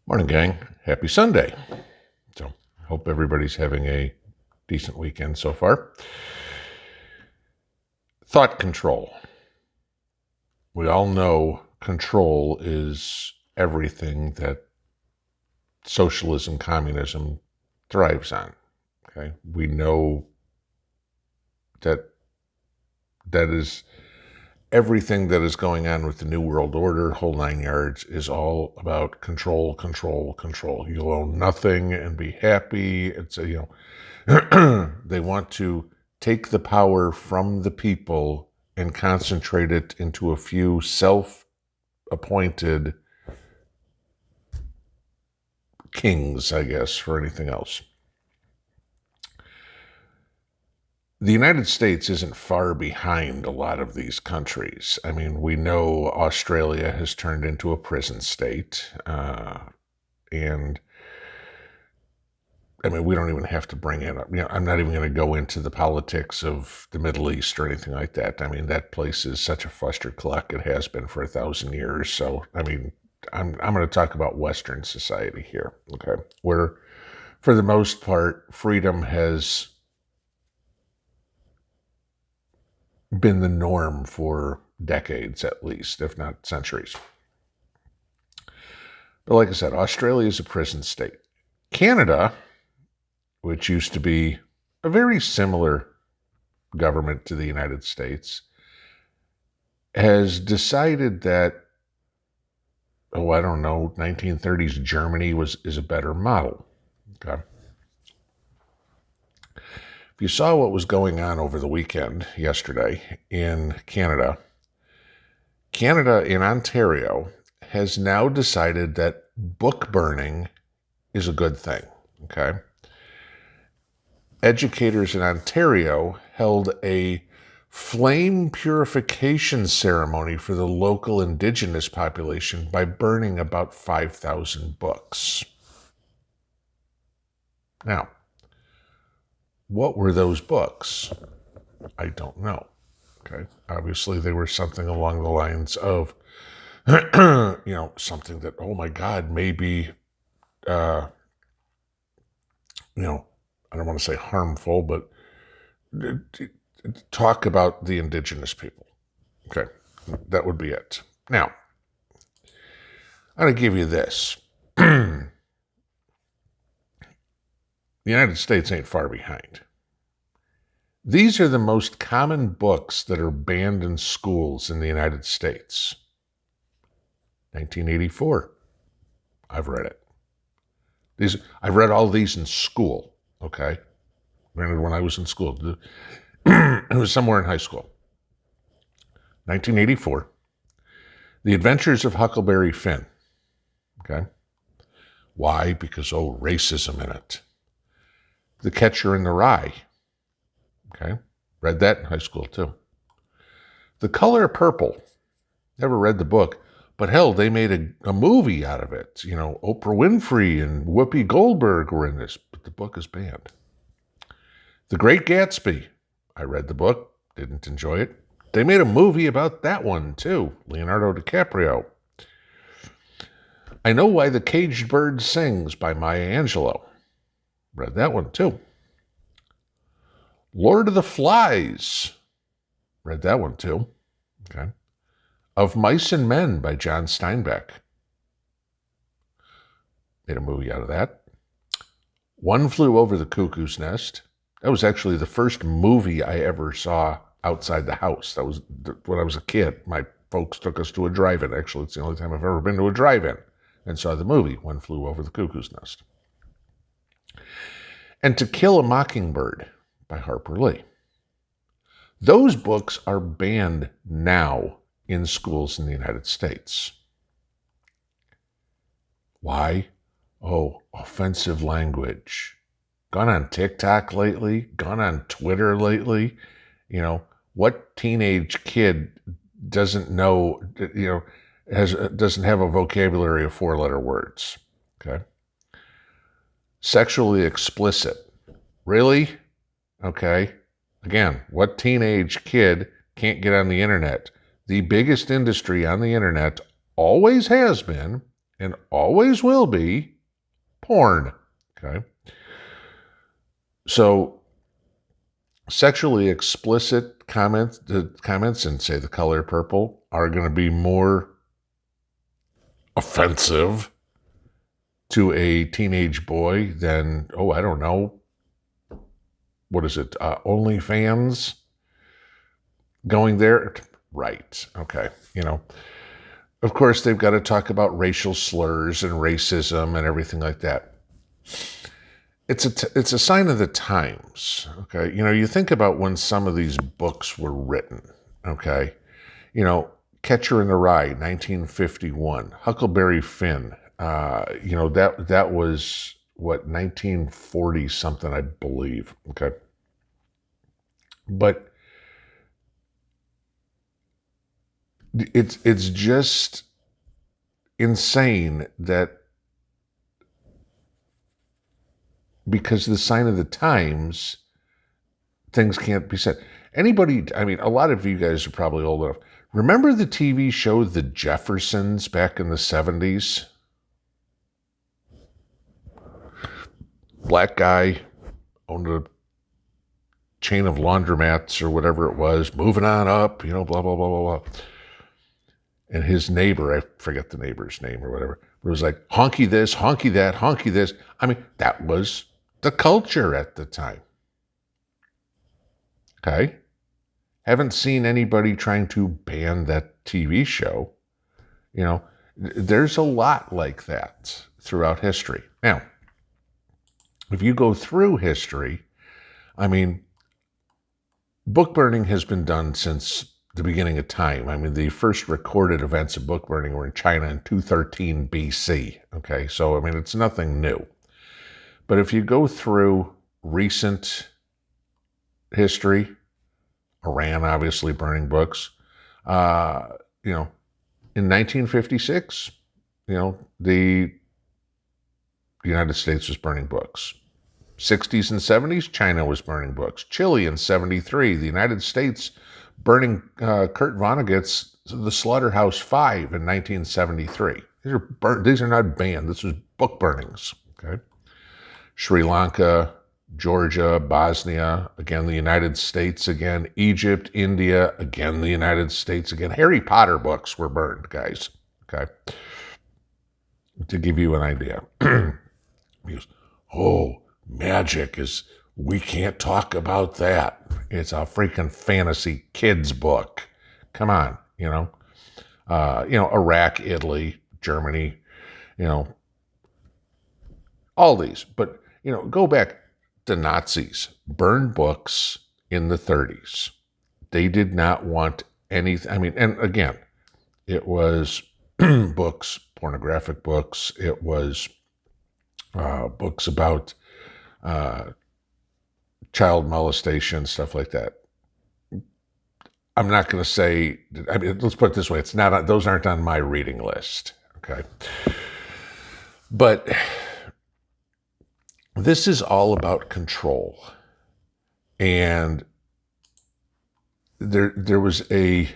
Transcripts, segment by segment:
Morning, gang. Happy Sunday. So, hope everybody's having a decent weekend so far. Thought control. We all know control is everything that socialism, communism thrives on. Okay? We know that that is everything that is going on with the New World Order, whole nine yards, is all about control, control, control. You'll own nothing and be happy. They want to take the power from the people and concentrate it into a few self-appointed kings, I guess, for anything else. The United States isn't far behind a lot of these countries. I mean, we know Australia has turned into a prison state, and I mean, we don't even have to bring it up. I'm not even going to go into the politics of the Middle East or anything like that. I mean, that place is such a clustercluck. It has been for 1,000 years. So, I mean, I'm going to talk about Western society here, okay, where, for the most part, freedom has been the norm for decades at least, if not centuries. But like I said, Australia is a prison state. Canada, which used to be a very similar government to the United States, has decided that, I don't know, 1930s Germany is a better model. Okay. If you saw what was going on over the weekend, yesterday, in Canada in Ontario has now decided that book burning is a good thing, okay? Educators in Ontario held a flame purification ceremony for the local Indigenous population by burning about 5,000 books. Now, what were those books? I don't know. Okay. Obviously, they were something along the lines of, something that, oh my God, maybe, I don't want to say harmful, but talk about the Indigenous people. Okay. That would be it. Now, I'm going to give you this. The United States ain't far behind. These are the most common books that are banned in schools in the United States. 1984. I've read it. I've read all these in school, okay? Granted, when I was in school. It was somewhere in high school. 1984. The Adventures of Huckleberry Finn. Okay? Why? Because, racism in it. The Catcher in the Rye. Okay? Read that in high school, too. The Color Purple. Never read the book, but hell, they made a movie out of it. Oprah Winfrey and Whoopi Goldberg were in this, but the book is banned. The Great Gatsby. I read the book, didn't enjoy it. They made a movie about that one, too. Leonardo DiCaprio. I Know Why the Caged Bird Sings by Maya Angelou. Read that one, too. Lord of the Flies. Read that one, too. Okay. Of Mice and Men by John Steinbeck. Made a movie out of that. One Flew Over the Cuckoo's Nest. That was actually the first movie I ever saw outside the house. That was when I was a kid. My folks took us to a drive-in. Actually, it's the only time I've ever been to a drive-in and saw the movie One Flew Over the Cuckoo's Nest. And To Kill a Mockingbird by Harper Lee. Those books are banned now in schools in the United States. Why? Offensive language. Gone on TikTok lately, gone on Twitter lately. What teenage kid doesn't know, doesn't have a vocabulary of 4-letter words? Okay. Sexually explicit. Really? Okay. Again, what teenage kid can't get on the internet? The biggest industry on the internet always has been and always will be porn. Okay. So sexually explicit comments and say the color purple are going to be more offensive to a teenage boy than, oh, I don't know, what is it, OnlyFans going there? Right. Okay. Of course, they've got to talk about racial slurs and racism and everything like that. It's a sign of the times. Okay. You think about when some of these books were written. Okay. Catcher in the Rye, 1951, Huckleberry Finn. That was what, 1940 something, I believe. Okay. But it's just insane that because of the sign of the times, things can't be said. Anybody, a lot of you guys are probably old enough. Remember the TV show The Jeffersons back in the 70s? Black guy owned a chain of laundromats or whatever it was, moving on up, blah, blah, blah, blah, blah. And his neighbor, I forget the neighbor's name or whatever, it was like, honky this, honky that, honky this. That was the culture at the time. Okay? Haven't seen anybody trying to ban that TV show. There's a lot like that throughout history. Now, if you go through history, book burning has been done since the beginning of time. The first recorded events of book burning were in China in 213 BC. Okay, so it's nothing new. But if you go through recent history, Iran obviously burning books. In 1956, the United States was burning books. 60s and 70s, China was burning books. Chile in 73, the United States burning Kurt Vonnegut's The Slaughterhouse-Five in 1973. These are not banned. This was book burnings. Okay, Sri Lanka, Georgia, Bosnia, again the United States again. Egypt, India, again the United States again. Harry Potter books were burned, guys. Okay, to give you an idea. Because, magic we can't talk about that. It's a freaking fantasy kids book. Come on, Iraq, Italy, Germany, all these. But, go back, the Nazis burned books in the 30s. They did not want anything. And again, it was books, pornographic books. It was books about child molestation, stuff like that. I'm not going to say, let's put it this way, those aren't on my reading list, okay? But this is all about control. And there was a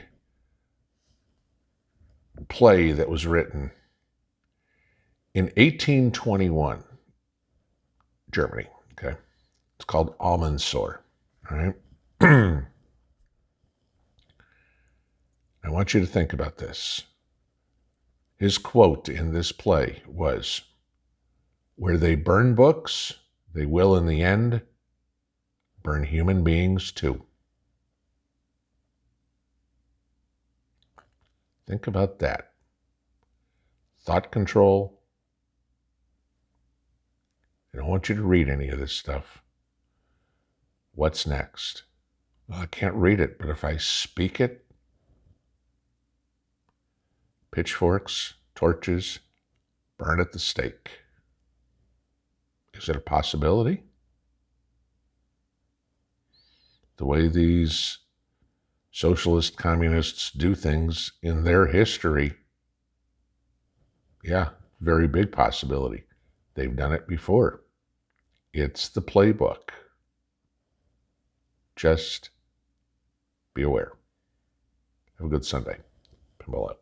play that was written in 1821, Germany, okay? It's called Almansor, all right? I want you to think about this. His quote in this play was, "Where they burn books, they will in the end burn human beings too." Think about that. Thought control. I don't want you to read any of this stuff. What's next? Well, I can't read it, but if I speak it, pitchforks, torches, burn at the stake. Is it a possibility? The way these socialist communists do things in their history, yeah, very big possibility. They've done it before. It's the playbook. Just be aware. Have a good Sunday. Pinball out.